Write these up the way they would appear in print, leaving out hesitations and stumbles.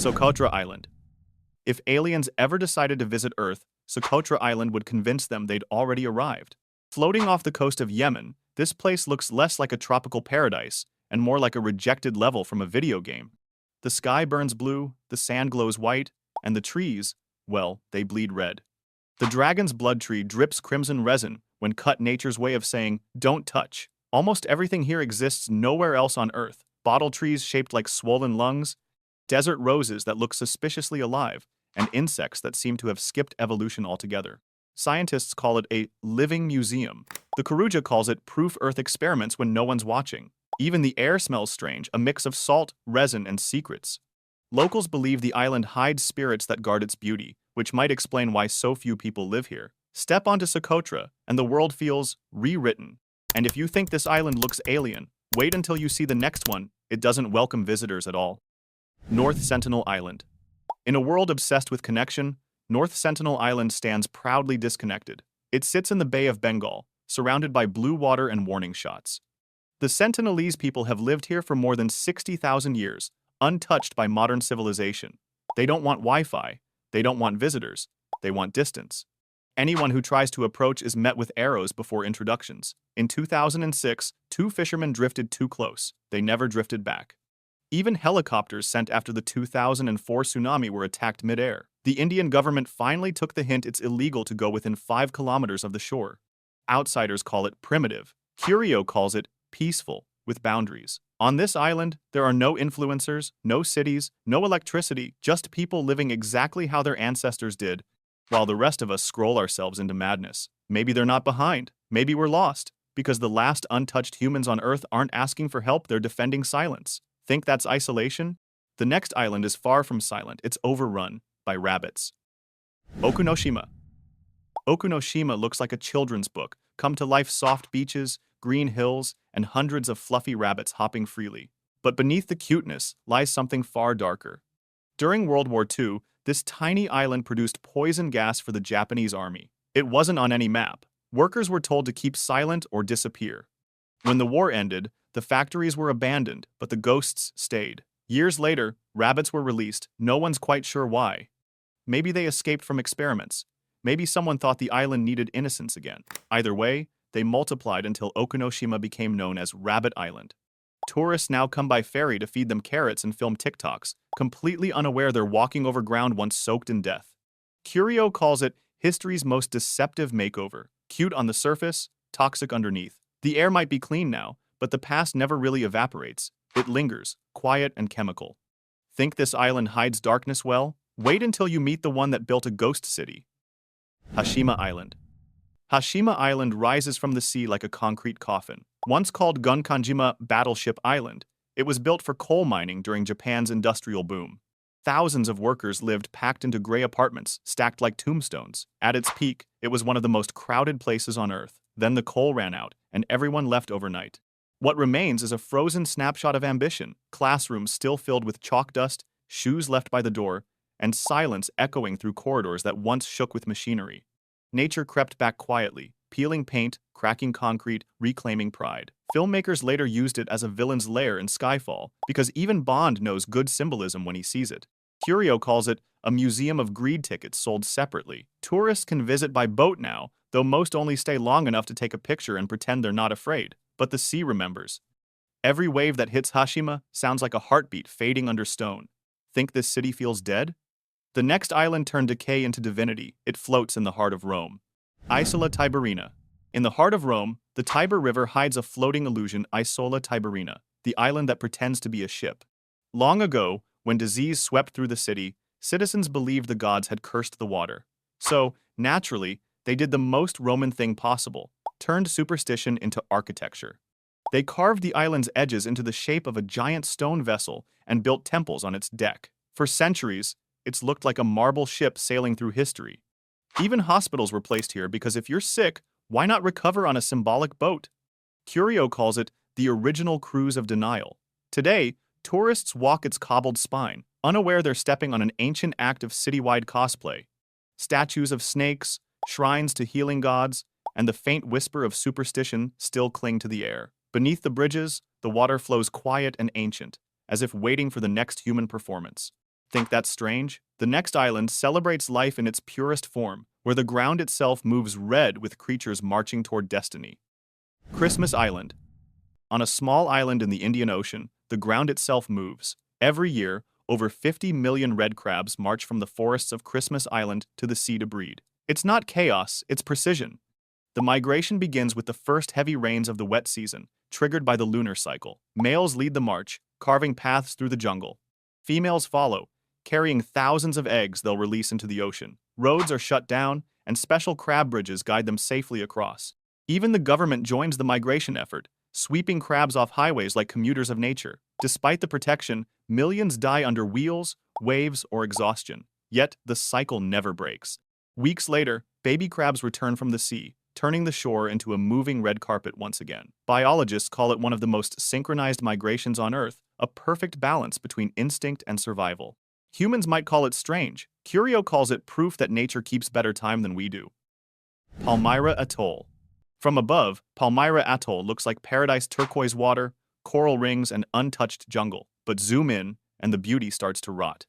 Socotra Island. If aliens ever decided to visit Earth, Socotra Island would convince them they'd already arrived. Floating off the coast of Yemen, this place looks less like a tropical paradise and more like a rejected level from a video game. The sky burns blue, the sand glows white, and the trees, well, they bleed red. The dragon's blood tree drips crimson resin when cut, nature's way of saying, don't touch. Almost everything here exists nowhere else on Earth. Bottle trees shaped like swollen lungs, desert roses that look suspiciously alive, and insects that seem to have skipped evolution altogether. Scientists call it a living museum. The Karuja calls it proof Earth experiments when no one's watching. Even the air smells strange, a mix of salt, resin, and secrets. Locals believe the island hides spirits that guard its beauty, which might explain why so few people live here. Step onto Socotra, and the world feels rewritten. And if you think this island looks alien, wait until you see the next one. It doesn't welcome visitors at all. North Sentinel Island. In a world obsessed with connection, North Sentinel Island stands proudly disconnected. It sits in the Bay of Bengal, surrounded by blue water and warning shots. The Sentinelese people have lived here for more than 60,000 years, untouched by modern civilization. They don't want Wi-Fi. They don't want visitors. They want distance. Anyone who tries to approach is met with arrows before introductions. In 2006, 2 fishermen drifted too close. They never drifted back. Even helicopters sent after the 2004 tsunami were attacked mid-air. The Indian government finally took the hint it's illegal to go within 5 kilometers of the shore. Outsiders call it primitive. Curio calls it peaceful, with boundaries. On this island, there are no influencers, no cities, no electricity, just people living exactly how their ancestors did, while the rest of us scroll ourselves into madness. Maybe they're not behind. Maybe we're lost, because the last untouched humans on Earth aren't asking for help, they're defending silence. Think that's isolation? The next island is far from silent. It's overrun by rabbits. Okunoshima. Okunoshima looks like a children's book. Come to life, soft beaches, green hills, and hundreds of fluffy rabbits hopping freely. But beneath the cuteness lies something far darker. During World War II, this tiny island produced poison gas for the Japanese army. It wasn't on any map. Workers were told to keep silent or disappear. When the war ended, the factories were abandoned, but the ghosts stayed. Years later, rabbits were released. No one's quite sure why. Maybe they escaped from experiments. Maybe someone thought the island needed innocence again. Either way, they multiplied until Okunoshima became known as Rabbit Island. Tourists now come by ferry to feed them carrots and film TikToks, completely unaware they're walking over ground once soaked in death. Curio calls it history's most deceptive makeover. Cute on the surface, toxic underneath. The air might be clean now, but the past never really evaporates. It lingers, quiet and chemical. Think this island hides darkness well? Wait until you meet the one that built a ghost city. Hashima Island. Hashima Island rises from the sea like a concrete coffin. Once called Gunkanjima Battleship Island, it was built for coal mining during Japan's industrial boom. Thousands of workers lived packed into gray apartments, stacked like tombstones. At its peak, it was one of the most crowded places on Earth. Then the coal ran out, and everyone left overnight. What remains is a frozen snapshot of ambition, classrooms still filled with chalk dust, shoes left by the door, and silence echoing through corridors that once shook with machinery. Nature crept back quietly, peeling paint, cracking concrete, reclaiming pride. Filmmakers later used it as a villain's lair in Skyfall, because even Bond knows good symbolism when he sees it. Curio calls it a museum of greed tickets sold separately. Tourists can visit by boat now, though most only stay long enough to take a picture and pretend they're not afraid. But the sea remembers. Every wave that hits Hashima sounds like a heartbeat fading under stone. Think this city feels dead? The next island turned decay into divinity. It floats in the heart of Rome. Isola Tiberina. In the heart of Rome, the Tiber River hides a floating illusion, Isola Tiberina, the island that pretends to be a ship. Long ago, when disease swept through the city, citizens believed the gods had cursed the water. So, naturally, they did the most Roman thing possible, turned superstition into architecture. They carved the island's edges into the shape of a giant stone vessel and built temples on its deck. For centuries, it's looked like a marble ship sailing through history. Even hospitals were placed here because if you're sick, why not recover on a symbolic boat? Curio calls it the original cruise of denial. Today, tourists walk its cobbled spine, unaware they're stepping on an ancient act of citywide cosplay. Statues of snakes, shrines to healing gods, and the faint whisper of superstition still cling to the air. Beneath the bridges, the water flows quiet and ancient, as if waiting for the next human performance. Think that's strange? The next island celebrates life in its purest form, where the ground itself moves red with creatures marching toward destiny. Christmas Island. On a small island in the Indian Ocean, the ground itself moves. Every year, over 50 million red crabs march from the forests of Christmas Island to the sea to breed. It's not chaos, it's precision. The migration begins with the first heavy rains of the wet season, triggered by the lunar cycle. Males lead the march, carving paths through the jungle. Females follow, carrying thousands of eggs they'll release into the ocean. Roads are shut down, and special crab bridges guide them safely across. Even the government joins the migration effort, sweeping crabs off highways like commuters of nature. Despite the protection, millions die under wheels, waves, or exhaustion. Yet, the cycle never breaks. Weeks later, baby crabs return from the sea, turning the shore into a moving red carpet once again. Biologists call it one of the most synchronized migrations on Earth, a perfect balance between instinct and survival. Humans might call it strange. Curio calls it proof that nature keeps better time than we do. Palmyra Atoll. From above, Palmyra Atoll looks like paradise: turquoise water, coral rings, and untouched jungle. But zoom in, and the beauty starts to rot.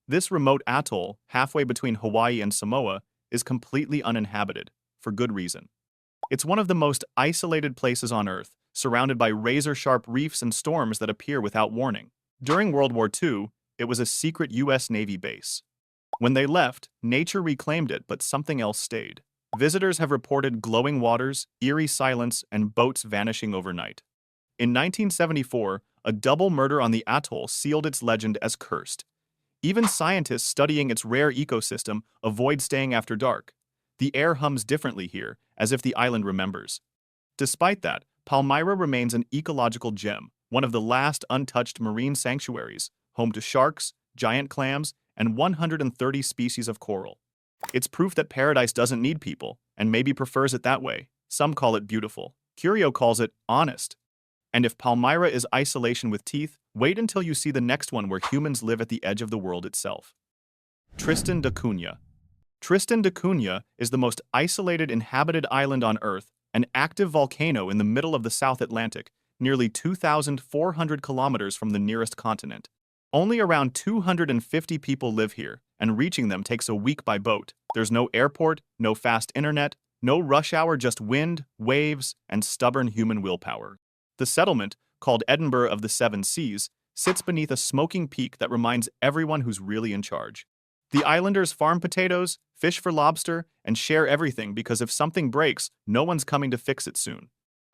This remote atoll, halfway between Hawaii and Samoa, is completely uninhabited, for good reason. It's one of the most isolated places on Earth, surrounded by razor-sharp reefs and storms that appear without warning. During World War II, it was a secret U.S. Navy base. When they left, nature reclaimed it, but something else stayed. Visitors have reported glowing waters, eerie silence, and boats vanishing overnight. In 1974, a double murder on the atoll sealed its legend as cursed. Even scientists studying its rare ecosystem avoid staying after dark. The air hums differently here, as if the island remembers. Despite that, Palmyra remains an ecological gem, one of the last untouched marine sanctuaries, home to sharks, giant clams, and 130 species of coral. It's proof that paradise doesn't need people, and maybe prefers it that way. Some call it beautiful. Curio calls it honest. And if Palmyra is isolation with teeth, wait until you see the next one where humans live at the edge of the world itself. Tristan da Cunha. Tristan da Cunha is the most isolated inhabited island on Earth, an active volcano in the middle of the South Atlantic, nearly 2,400 kilometers from the nearest continent. Only around 250 people live here, and reaching them takes a week by boat. There's no airport, no fast internet, no rush hour, just wind, waves, and stubborn human willpower. The settlement, called Edinburgh of the Seven Seas, sits beneath a smoking peak that reminds everyone who's really in charge. The islanders farm potatoes, fish for lobster, and share everything because if something breaks, no one's coming to fix it soon.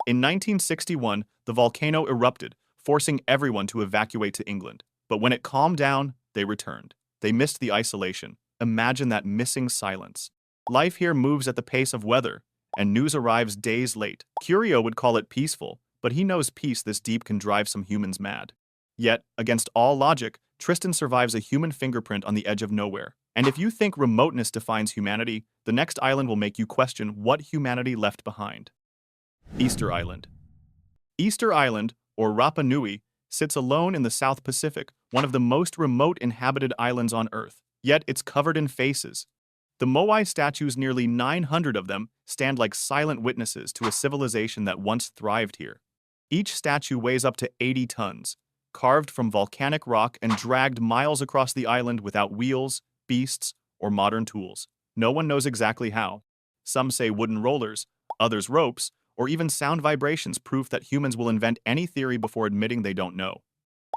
In 1961, the volcano erupted, forcing everyone to evacuate to England. But when it calmed down, they returned. They missed the isolation. Imagine that missing silence. Life here moves at the pace of weather, and news arrives days late. Curio would call it peaceful, but he knows peace this deep can drive some humans mad. Yet, against all logic, Tristan survives a human fingerprint on the edge of nowhere. And if you think remoteness defines humanity, the next island will make you question what humanity left behind. Easter Island. Easter Island, or Rapa Nui, sits alone in the South Pacific, one of the most remote inhabited islands on Earth. Yet it's covered in faces. The Moai statues, nearly 900 of them, stand like silent witnesses to a civilization that once thrived here. Each statue weighs up to 80 tons, carved from volcanic rock and dragged miles across the island without wheels, beasts, or modern tools. No one knows exactly how. Some say wooden rollers, others ropes, or even sound vibrations, proof that humans will invent any theory before admitting they don't know.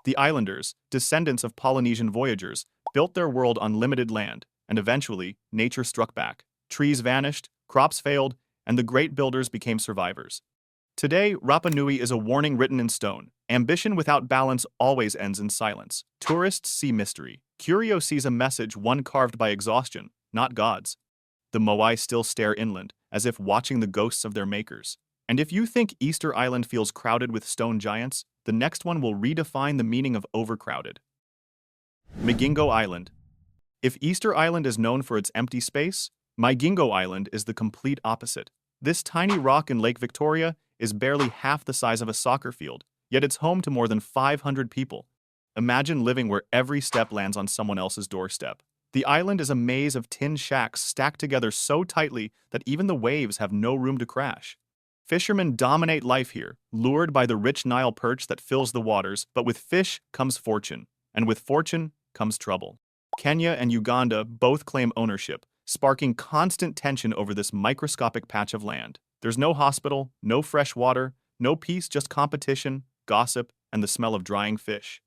The islanders, descendants of Polynesian voyagers, built their world on limited land, and eventually, nature struck back. Trees vanished, crops failed, and the great builders became survivors. Today, Rapa Nui is a warning written in stone. Ambition without balance always ends in silence. Tourists see mystery. Curio sees a message, one carved by exhaustion, not gods. The Moai still stare inland, as if watching the ghosts of their makers. And if you think Easter Island feels crowded with stone giants, the next one will redefine the meaning of overcrowded. Migingo Island. If Easter Island is known for its empty space, Migingo Island is the complete opposite. This tiny rock in Lake Victoria is barely half the size of a soccer field, yet it's home to more than 500 people. Imagine living where every step lands on someone else's doorstep. The island is a maze of tin shacks stacked together so tightly that even the waves have no room to crash. Fishermen dominate life here, lured by the rich Nile perch that fills the waters, but with fish comes fortune, and with fortune comes trouble. Kenya and Uganda both claim ownership, sparking constant tension over this microscopic patch of land. There's no hospital, no fresh water, no peace, just competition, gossip, and the smell of drying fish.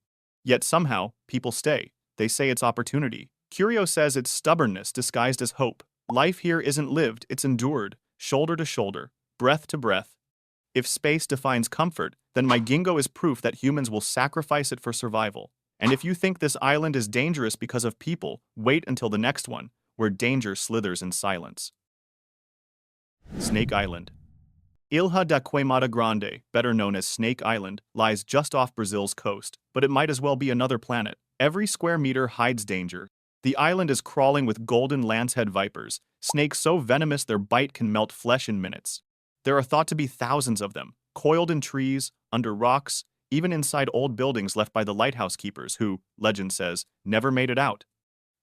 Yet somehow, people stay. They say it's opportunity. Curio says it's stubbornness disguised as hope. Life here isn't lived, it's endured, shoulder to shoulder, breath to breath. If space defines comfort, then Migingo is proof that humans will sacrifice it for survival. And if you think this island is dangerous because of people, wait until the next one, where danger slithers in silence. Snake Island. Ilha da Queimada Grande, better known as Snake Island, lies just off Brazil's coast, but it might as well be another planet. Every square meter hides danger. The island is crawling with golden lancehead vipers, snakes so venomous their bite can melt flesh in minutes. There are thought to be thousands of them, coiled in trees, under rocks, even inside old buildings left by the lighthouse keepers who, legend says, never made it out.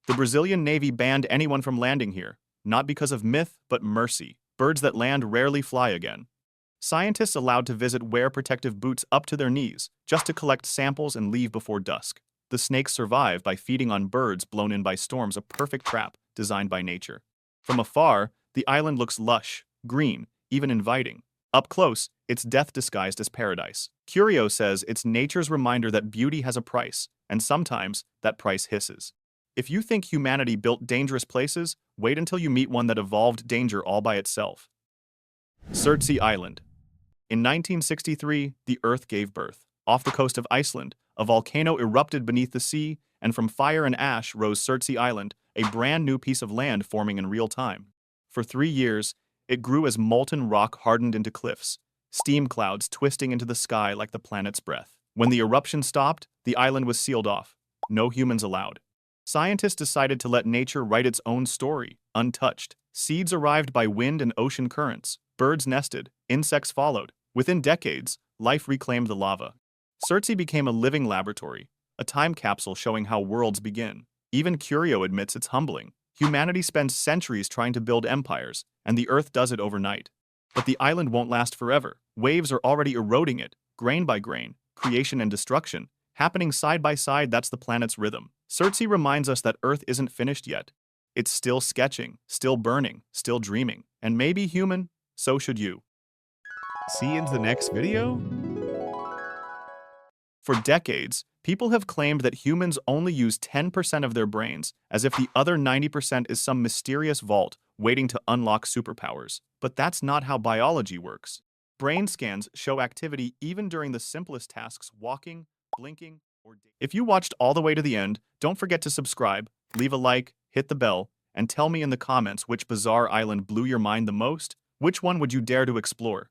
The Brazilian Navy banned anyone from landing here, not because of myth, but mercy. Birds that land rarely fly again. Scientists allowed to visit wear protective boots up to their knees, just to collect samples and leave before dusk. The snakes survive by feeding on birds blown in by storms, a perfect trap designed by nature. From afar, the island looks lush, green, even inviting. Up close, it's death disguised as paradise. Curio says it's nature's reminder that beauty has a price, and sometimes that price hisses. If you think humanity built dangerous places, wait until you meet one that evolved danger all by itself. Surtsey Island. In 1963, the Earth gave birth. Off the coast of Iceland, a volcano erupted beneath the sea, and from fire and ash rose Surtsey Island, a brand new piece of land forming in real time. For 3 years, it grew as molten rock hardened into cliffs, steam clouds twisting into the sky like the planet's breath. When the eruption stopped, the island was sealed off. No humans allowed. Scientists decided to let nature write its own story, untouched. Seeds arrived by wind and ocean currents. Birds nested. Insects followed. Within decades, life reclaimed the lava. Surtsey became a living laboratory, a time capsule showing how worlds begin. Even Curio admits it's humbling. Humanity spends centuries trying to build empires, and the Earth does it overnight. But the island won't last forever. Waves are already eroding it, grain by grain, creation and destruction, happening side by side. That's the planet's rhythm. Surtsey reminds us that Earth isn't finished yet. It's still sketching, still burning, still dreaming. And maybe human, so should you. See you in the next video? For decades, people have claimed that humans only use 10% of their brains, as if the other 90% is some mysterious vault waiting to unlock superpowers. But that's not how biology works. Brain scans show activity even during the simplest tasks: walking, blinking, or... If you watched all the way to the end, don't forget to subscribe, leave a like, hit the bell, and tell me in the comments which bizarre island blew your mind the most. Which one would you dare to explore?